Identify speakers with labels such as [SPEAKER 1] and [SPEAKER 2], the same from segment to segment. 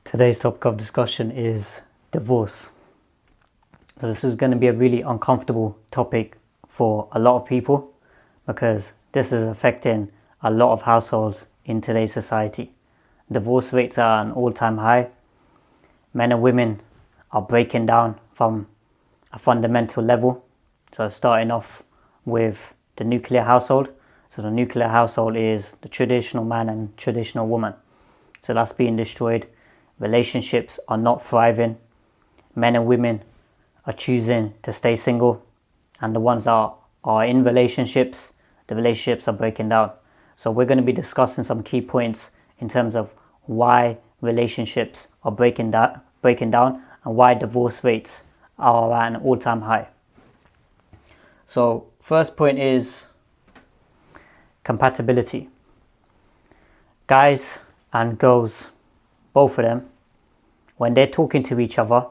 [SPEAKER 1] Today's topic of discussion is divorce. So this is going to be a really uncomfortable topic for a lot of people because this is affecting a lot of households in today's society. Divorce rates are an all-time high. Men and women are breaking down from a fundamental level. So starting off with the nuclear household. So the nuclear household is the traditional man and traditional woman. So that's being destroyed. Relationships are not thriving. Men and women are choosing to stay single, and the ones that are in relationships, the relationships are breaking down. So we're going to be discussing some key points in terms of why relationships are breaking down and why divorce rates are at an all-time high. So first point is compatibility. Guys and girls, both of them, when they're talking to each other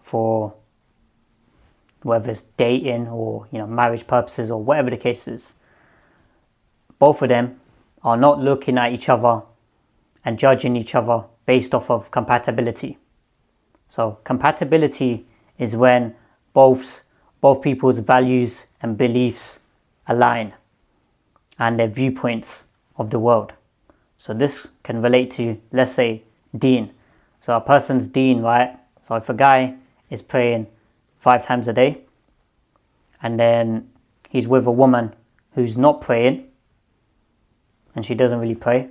[SPEAKER 1] for whether it's dating or marriage purposes or whatever the case is, both of them are not looking at each other and judging each other based off of compatibility. So compatibility is when both people's values and beliefs align and their viewpoints of the world. So this can relate to, let's say, deen. So a person's deen, right? So if a guy is praying 5 times a day and then he's with a woman who's not praying and she doesn't really pray,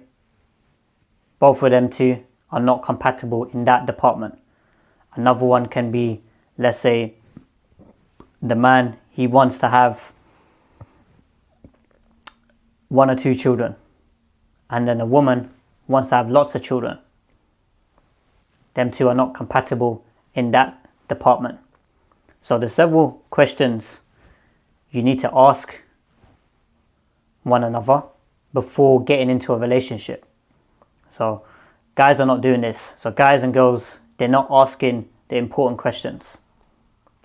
[SPEAKER 1] both of them two are not compatible in that department. Another one can be, let's say, the man, he wants to have 1 or 2 children, and then a woman wants to have lots of children. Them two are not compatible in that department. So there's several questions you need to ask one another before getting into a relationship. So guys are not doing this. So guys and girls, they're not asking the important questions.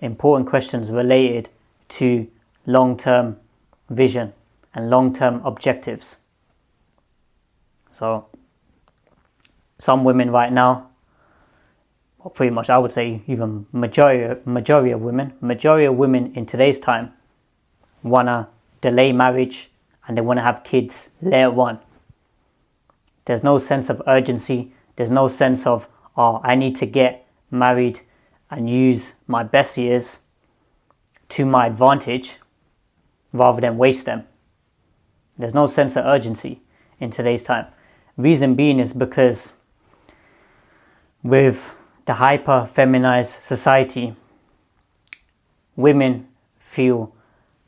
[SPEAKER 1] Important questions related to long-term vision and long-term objectives. So some women right now, or pretty much I would say even majority of women in today's time want to delay marriage and they want to have kids later on. There's no sense of urgency. There's no sense of, I need to get married and use my best years to my advantage rather than waste them. There's no sense of urgency in today's time. Reason being is because with the hyper-feminized society, women feel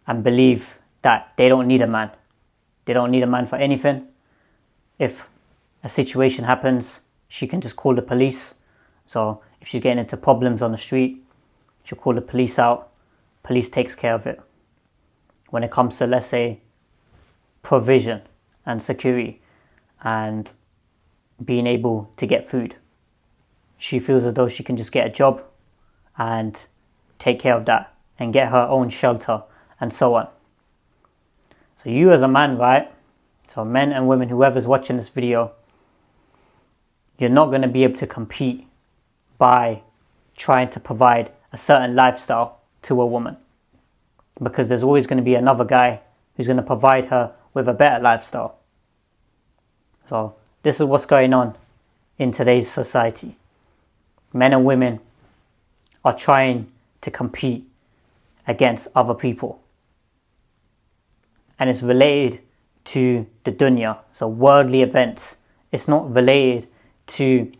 [SPEAKER 1] and believe that they don't need a man. They don't need a man for anything. If a situation happens, she can just call the police. So if she's getting into problems on the street, she'll call the police out. Police takes care of it. When it comes to, let's say, provision and security and being able to get food, she feels as though she can just get a job and take care of that and get her own shelter and so on. So you as a man, right? So men and women, whoever's watching this video, you're not going to be able to compete by trying to provide a certain lifestyle to a woman, because there's always going to be another guy who's going to provide her with a better lifestyle. So this is what's going on in today's society. Men and women are trying to compete against other people. And it's related to the dunya, so worldly events. It's not related to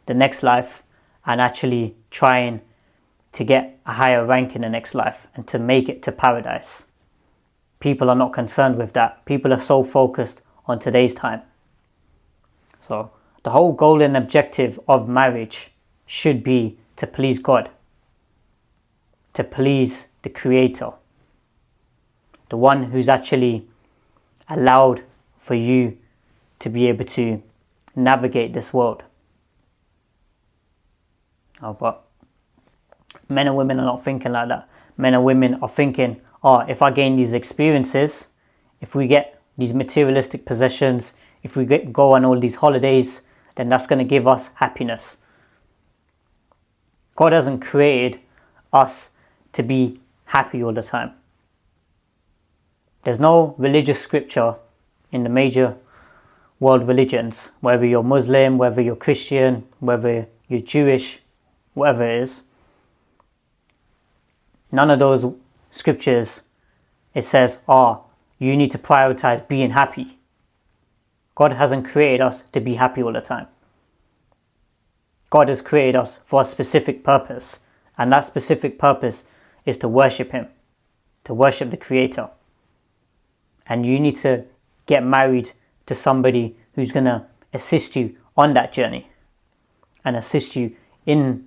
[SPEAKER 1] the next life and actually trying to get a higher rank in the next life and to make it to paradise. People are not concerned with that. People are so focused on today's time. So the whole goal and objective of marriage should be to please God, to please the Creator, the one who's actually allowed for you to be able to navigate this world. But men and women are not thinking like that. Men and women are thinking, if I gain these experiences, if we get these materialistic possessions, if we go on all these holidays, then that's going to give us happiness. God hasn't created us to be happy all the time. There's no religious scripture in the major world religions, whether you're Muslim, whether you're Christian, whether you're Jewish, whatever it is. None of those scriptures, it says, you need to prioritize being happy. God hasn't created us to be happy all the time. God has created us for a specific purpose, and that specific purpose is to worship Him, to worship the Creator. And you need to get married to somebody who's going to assist you on that journey and assist you in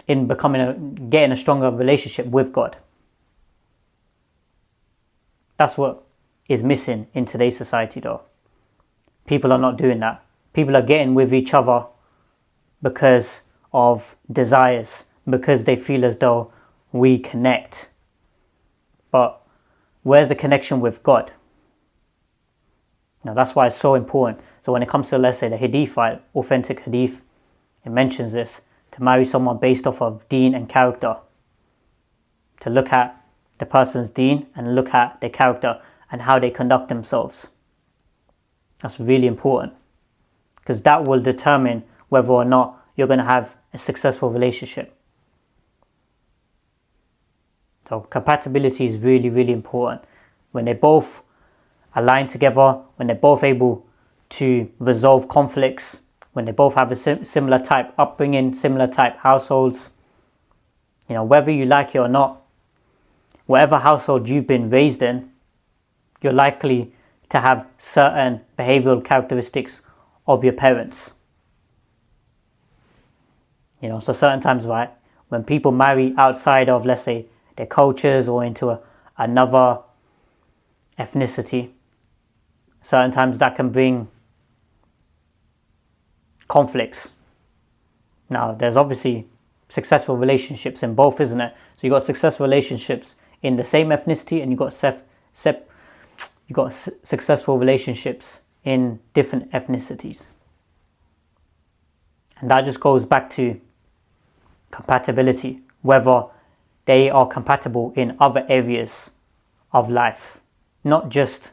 [SPEAKER 1] getting a stronger relationship with God. That's what is missing in today's society though. People are not doing that. People are getting with each other because of desires, because they feel as though we connect. But where's the connection with God? Now that's why it's so important. So when it comes to, let's say, the hadith, right, authentic hadith, it mentions this, to marry someone based off of deen and character. To look at the person's deen and look at their character and how they conduct themselves. That's really important, because that will determine whether or not you're going to have a successful relationship. So compatibility is really, really important. When they both align together, when they're both able to resolve conflicts, when they both have a similar type upbringing, similar type households, whether you like it or not, whatever household you've been raised in, you're likely to have certain behavioral characteristics of your parents. So certain times, right, when people marry outside of, let's say, their cultures or into another ethnicity, certain times that can bring conflicts. Now, there's obviously successful relationships in both, isn't it? So you've got successful relationships in the same ethnicity, and you've got successful relationships in different ethnicities. And that just goes back to compatibility, whether they are compatible in other areas of life, not just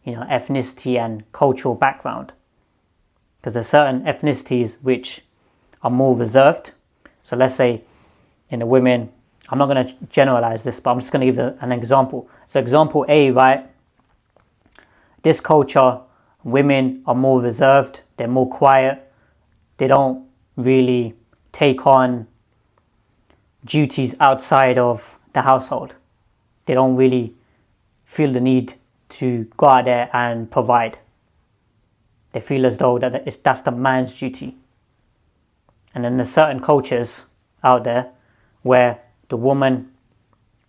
[SPEAKER 1] ethnicity and cultural background. Because there's certain ethnicities which are more reserved. So let's say in the women, I'm not going to generalize this, but I'm just going to give an example. So example A, right? This culture, women are more reserved, they're more quiet, they don't really take on duties outside of the household. They don't really feel the need to go out there and provide. They feel as though that's the man's duty. And then there's certain cultures out there where the woman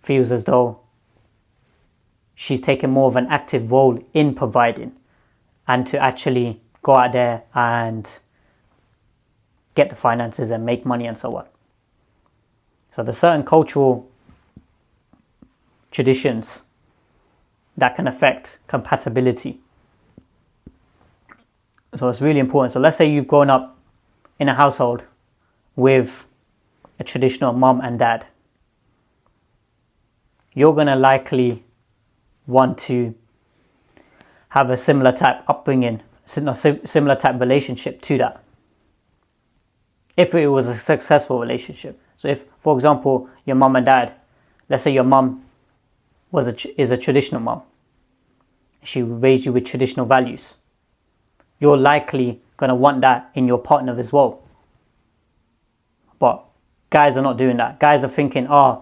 [SPEAKER 1] feels as though she's taking more of an active role in providing and to actually go out there and get the finances and make money and so on. So there's certain cultural traditions that can affect compatibility. So it's really important. So let's say you've grown up in a household with a traditional mom and dad. You're going to likely want to have a similar type upbringing, similar type relationship to that. If it was a successful relationship. So if, for example, your mom and dad, let's say your mom is a traditional mom. She raised you with traditional values. You're likely going to want that in your partner as well. But guys are not doing that. Guys are thinking, I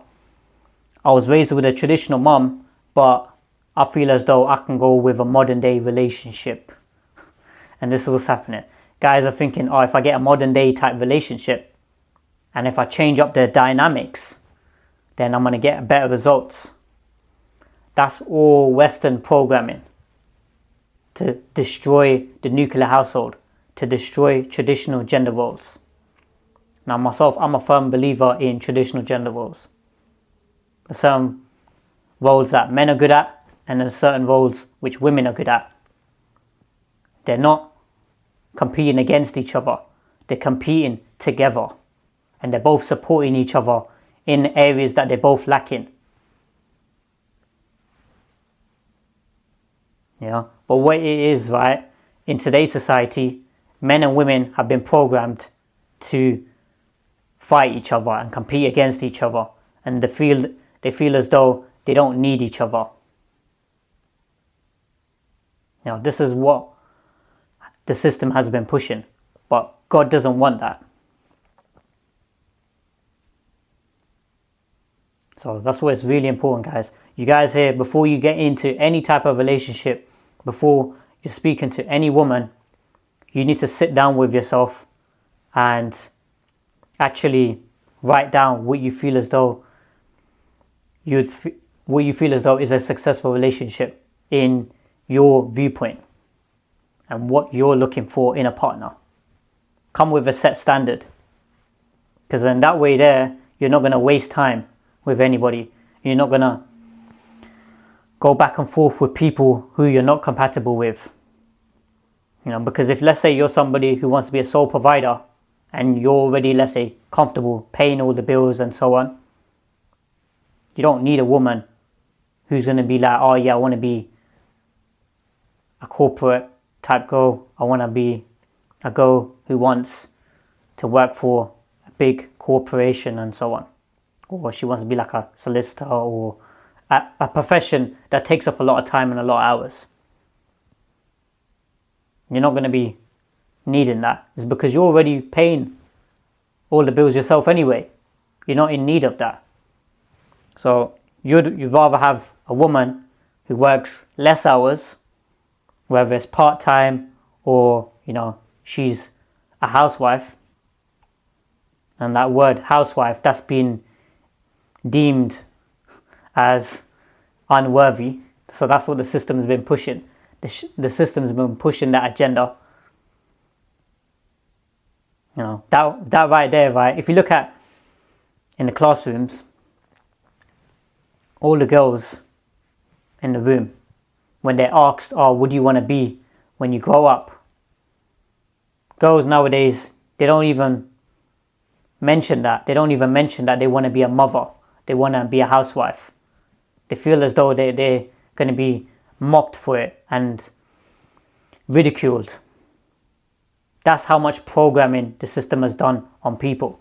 [SPEAKER 1] was raised with a traditional mom, but I feel as though I can go with a modern day relationship. And this is what's happening. Guys are thinking, if I get a modern day type relationship, and if I change up the dynamics, then I'm going to get better results. That's all Western programming to destroy the nuclear household, to destroy traditional gender roles. Now myself, I'm a firm believer in traditional gender roles. There's certain roles that men are good at, and there's certain roles which women are good at. They're not competing against each other. They're competing together. And they're both supporting each other in areas that they're both lacking. But what it is, right, in today's society, men and women have been programmed to fight each other and compete against each other, and they feel as though they don't need each other. This is what the system has been pushing, but God doesn't want that. So that's why it's really important, guys. You guys here, before you get into any type of relationship, before you're speaking to any woman, you need to sit down with yourself and actually write down what you feel as though is a successful relationship in your viewpoint and what you're looking for in a partner. Come with a set standard, because then that way there, you're not going to waste time with anybody. You're not going to go back and forth with people who you're not compatible with. Because if, let's say, you're somebody who wants to be a sole provider and you're already, let's say, comfortable paying all the bills and so on, you don't need a woman who's going to be like, oh yeah, I want to be a corporate type girl. I want to be a girl who wants to work for a big corporation and so on. Or she wants to be like a solicitor or a profession that takes up a lot of time and a lot of hours. You're not going to be needing that. It's because you're already paying all the bills yourself anyway. You're not in need of that. So you'd rather have a woman who works less hours, whether it's part-time or, she's a housewife. And that word housewife, that's been deemed as unworthy. So that's what the system's been pushing. The system's been pushing that agenda. That right there, right? If you look at in the classrooms, all the girls in the room, when they're asked, oh, what do you want to be when you grow up? Girls nowadays, they don't even mention that. They don't even mention that they want to be a mother. They want to be a housewife. They feel as though they're going to be mocked for it and ridiculed. That's how much programming the system has done on people.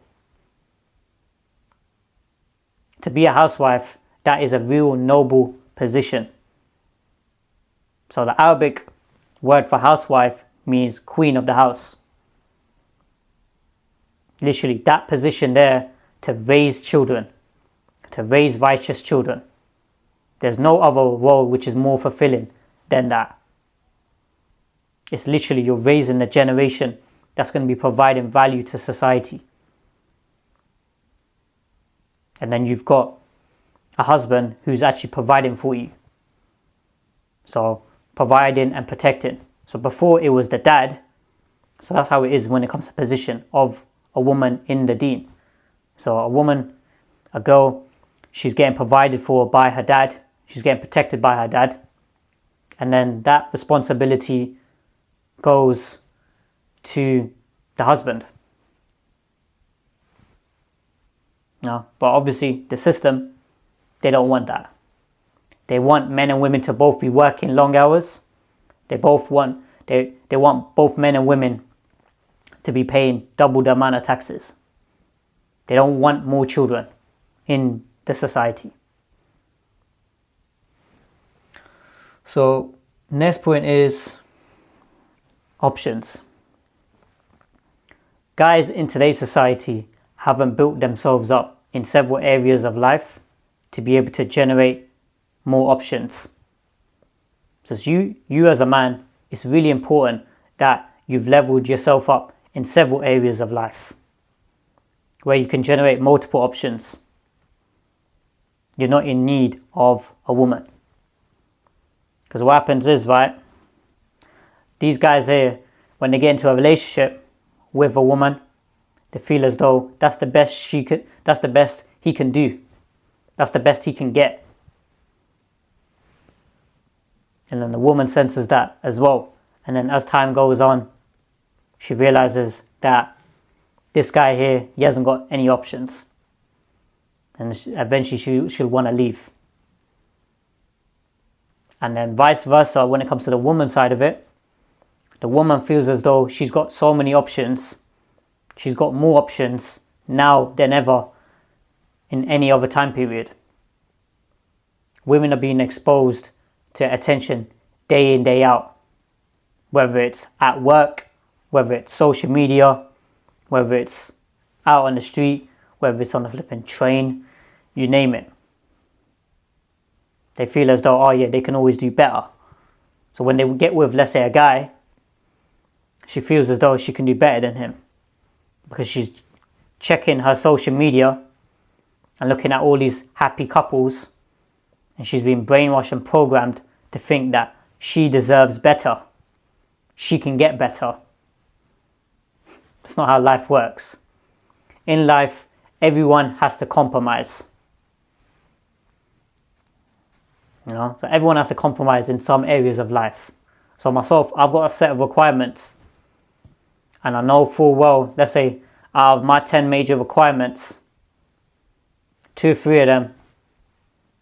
[SPEAKER 1] To be a housewife, that is a real noble position. So the Arabic word for housewife means queen of the house. Literally, that position there to raise children, to raise righteous children. There's no other role which is more fulfilling than that. It's literally you're raising a generation that's going to be providing value to society. And then you've got a husband who's actually providing for you. So providing and protecting. So before it was the dad. So that's how it is when it comes to position of a woman in the deen. So a woman, a girl, she's getting provided for by her dad. She's getting protected by her dad. And then that responsibility goes to the husband. No, but obviously the system, they don't want that. They want men and women to both be working long hours. They want both men and women to be paying double the amount of taxes. They don't want more children in the society. So next point is options. Guys in today's society haven't built themselves up in several areas of life to be able to generate more options. So you as a man, it's really important that you've leveled yourself up in several areas of life where you can generate multiple options. You're not in need of a woman. Because what happens is, right, these guys here, when they get into a relationship with a woman, they feel as though that's the best he can do. That's the best he can get. And then the woman senses that as well. And then as time goes on, she realizes that this guy here, he hasn't got any options. And eventually she'll want to leave. And then vice versa, when it comes to the woman side of it, the woman feels as though she's got so many options. She's got more options now than ever in any other time period. Women are being exposed to attention day in, day out. Whether it's at work, whether it's social media, whether it's out on the street, whether it's on the flipping train, you name it. They feel as though, oh yeah, they can always do better. So when they get with, let's say, a guy, she feels as though she can do better than him. Because she's checking her social media and looking at all these happy couples, and she's been brainwashed and programmed to think that she deserves better. She can get better. That's not how life works. In life, everyone has to compromise. So everyone has to compromise in some areas of life. So myself, I've got a set of requirements. And I know full well, let's say, out of my 10 major requirements, 2 or 3 of them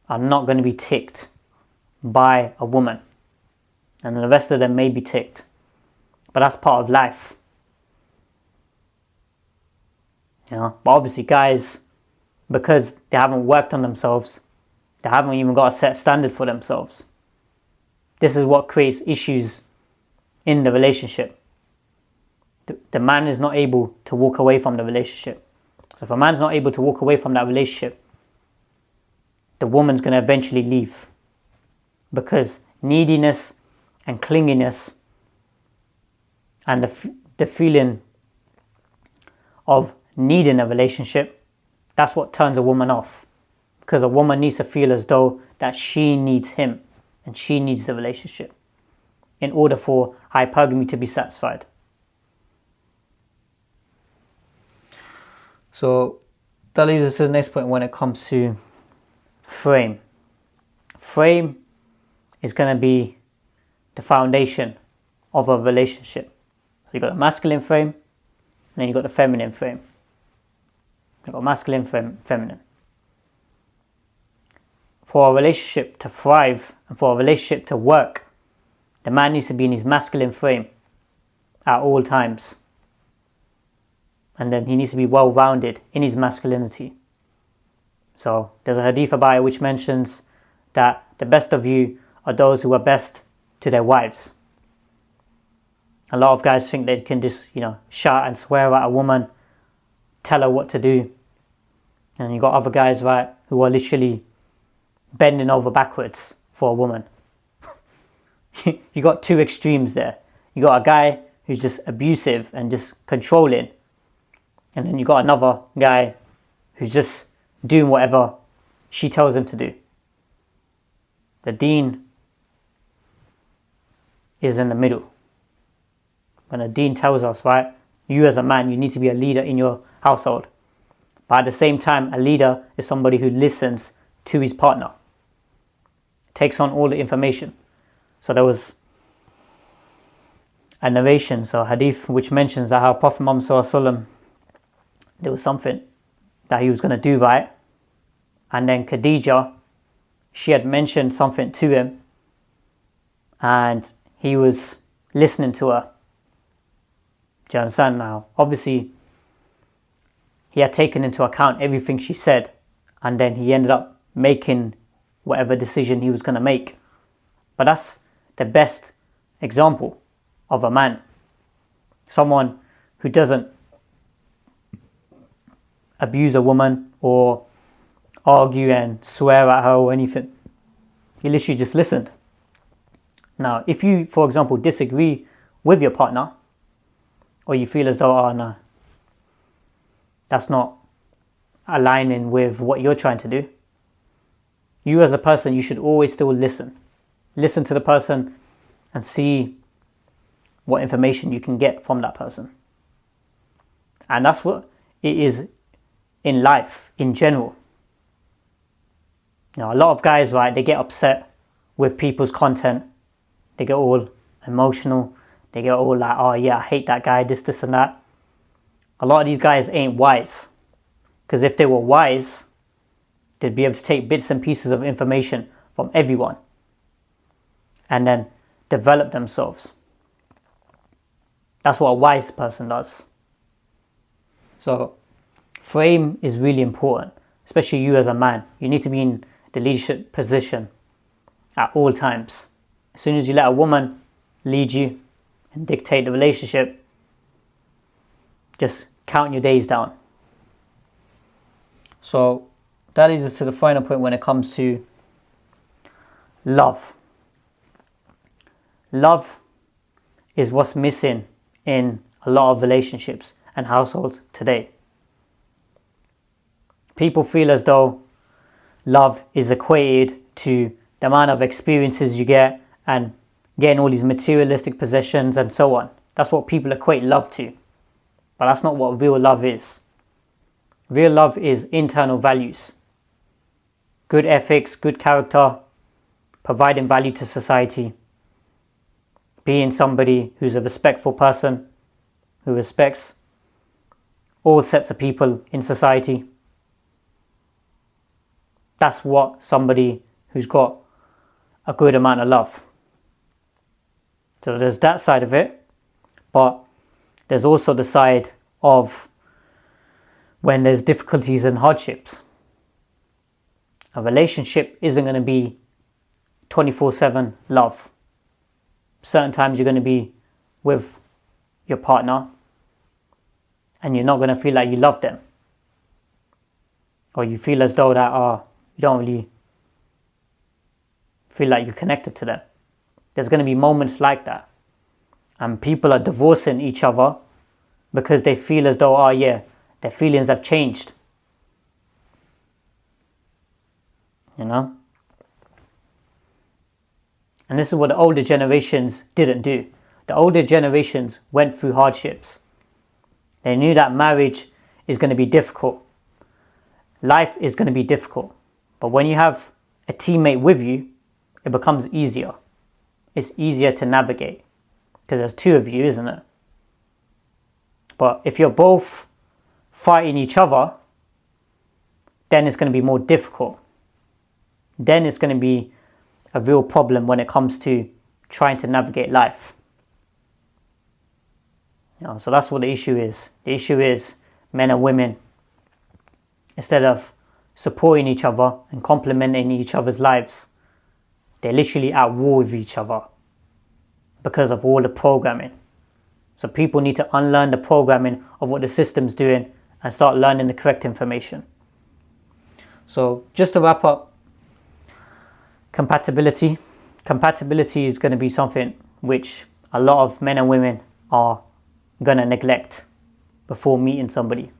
[SPEAKER 1] are not going to be ticked by a woman. And the rest of them may be ticked. But that's part of life. But obviously guys, because they haven't worked on themselves, they haven't even got a set standard for themselves. This is what creates issues in the relationship. The man is not able to walk away from the relationship. So if a man's not able to walk away from that relationship, the woman's going to eventually leave. Because neediness and clinginess and the feeling of needing a relationship, that's what turns a woman off. Because a woman needs to feel as though that she needs him and she needs the relationship in order for hypergamy to be satisfied. So that leads us to the next point when it comes to frame. Frame is going to be the foundation of a relationship. So you've got a masculine frame, and then you've got the feminine frame. You've got masculine, feminine. For a relationship to thrive and for a relationship to work, the man needs to be in his masculine frame at all times. And then he needs to be well-rounded in his masculinity. So there's a hadith about it which mentions that the best of you are those who are best to their wives. A lot of guys think they can just, shout and swear at a woman, tell her what to do. And you've got other guys, right, who are literally bending over backwards for a woman. You got 2 extremes there. You got a guy who's just abusive and just controlling. And then you got another guy who's just doing whatever she tells him to do. The deen is in the middle. When the deen tells us, right, you as a man, you need to be a leader in your household. But at the same time, a leader is somebody who listens to his partner. Takes on all the information. So there was a narration, so a hadith, which mentions that how Prophet Muhammad SAW, there was something that he was going to do right. And then Khadija, she had mentioned something to him. And he was listening to her. Do you understand now? Obviously, he had taken into account everything she said. And then he ended up making whatever decision he was going to make. But that's the best example of a man. Someone who doesn't abuse a woman or argue and swear at her or anything. He literally just listened. Now, if you, for example, disagree with your partner, or you feel as though, oh no, that's not aligning with what you're trying to do, you as a person, you should always still listen. Listen to the person and see what information you can get from that person. And that's what it is in life, in general. Now, a lot of guys, right, they get upset with people's content. They get all emotional. They get all like, oh yeah, I hate that guy, this and that. A lot of these guys ain't wise. Because if they were wise, they'd be able to take bits and pieces of information from everyone and then develop themselves. That's what a wise person does. So frame is really important, especially you as a man. You need to be in the leadership position at all times. As soon as you let a woman lead you and dictate the relationship, just count your days down. So that leads us to the final point when it comes to love. Love is what's missing in a lot of relationships and households today. People feel as though love is equated to the amount of experiences you get and getting all these materialistic possessions and so on. That's what people equate love to. But that's not what real love is. Real love is internal values. Good ethics, good character, providing value to society, being somebody who's a respectful person, who respects all sets of people in society. That's what somebody who's got a good amount of love. So there's that side of it, but there's also the side of when there's difficulties and hardships. A relationship isn't going to be 24/7 love. Certain times you're going to be with your partner and you're not going to feel like you love them. Or you feel as though that you don't really feel like you're connected to them. There's going to be moments like that. And people are divorcing each other because they feel as though, their feelings have changed. You know? And this is what the older generations didn't do. The older generations went through hardships. They knew that marriage is going to be difficult. Life is going to be difficult. But when you have a teammate with you, it becomes easier. It's easier to navigate because there's two of you, isn't it? But if you're both fighting each other, then it's going to be more difficult. Then it's going to be a real problem when it comes to trying to navigate life. So that's what the issue is. The issue is men and women, instead of supporting each other and complementing each other's lives, they're literally at war with each other because of all the programming. So people need to unlearn the programming of what the system's doing and start learning the correct information. So just to wrap up, compatibility. Compatibility is going to be something which a lot of men and women are going to neglect before meeting somebody.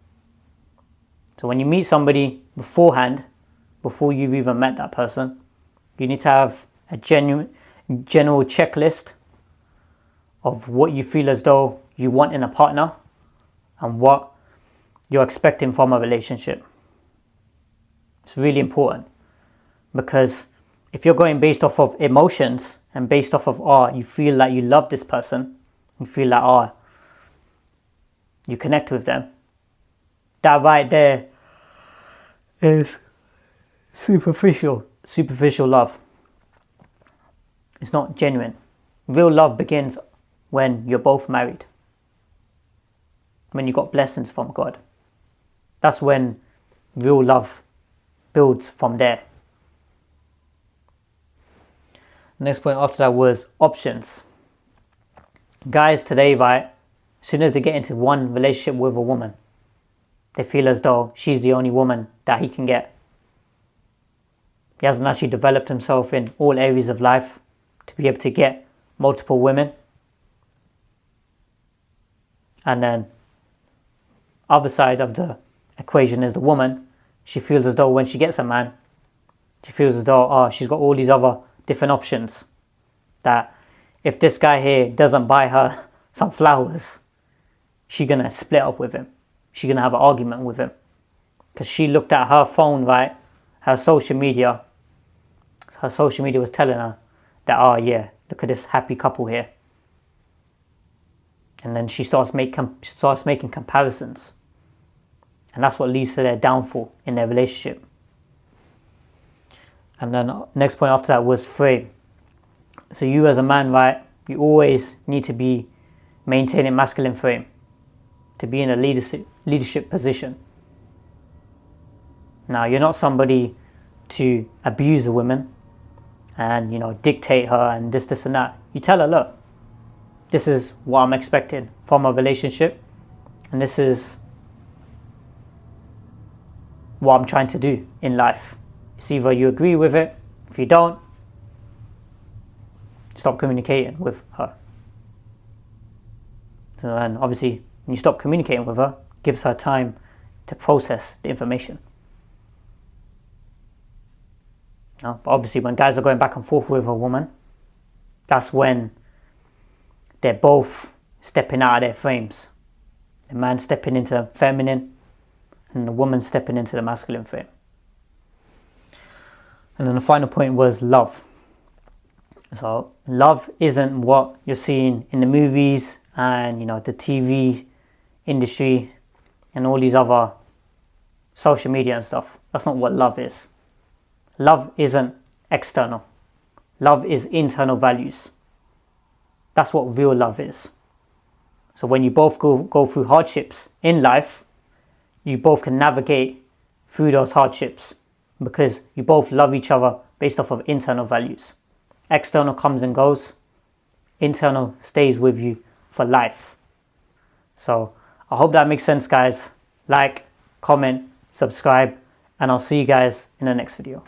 [SPEAKER 1] So when you meet somebody beforehand, before you've even met that person, you need to have a general checklist of what you feel as though you want in a partner and what you're expecting from a relationship. It's really important because if you're going based off of emotions and based off of, you feel like you love this person, you feel like, you connect with them, that right there is superficial love. It's not genuine. Real love begins when you're both married, when you got blessings from God. That's when real love builds from there. Next point after that was options. Guys today, right, as soon as they get into one relationship with a woman, they feel as though she's the only woman that he can get. He hasn't actually developed himself in all areas of life to be able to get multiple women. And then other side of the equation is the woman. She feels as though when she gets a man, she feels as though she's got all these other different options, that if this guy here doesn't buy her some flowers, she's gonna split up with him. She's gonna have an argument with him because she looked at her phone, right? Her social media was telling her that, look at this happy couple here. And then she starts making comparisons. And that's what leads to their downfall in their relationship. And then next point after that was frame. So you as a man, right, you always need to be maintaining masculine frame to be in a leadership position. Now, you're not somebody to abuse a woman and, dictate her and this and that. You tell her, look, this is what I'm expecting from a relationship, and this is what I'm trying to do in life. It's either you agree with it, if you don't, stop communicating with her. So then obviously when you stop communicating with her, it gives her time to process the information. But obviously when guys are going back and forth with a woman, that's when they're both stepping out of their frames. The man stepping into the feminine and the woman stepping into the masculine frame. And then the final point was love. So love isn't what you're seeing in the movies and the TV industry and all these other social media and stuff. That's not what love is. Love isn't external. Love is internal values. That's what real love is. So when you both go through hardships in life, you both can navigate through those hardships because you both love each other based off of internal values. External comes and goes. Internal stays with you for life. So I hope that makes sense, guys. Like, comment, subscribe, and I'll see you guys in the next video.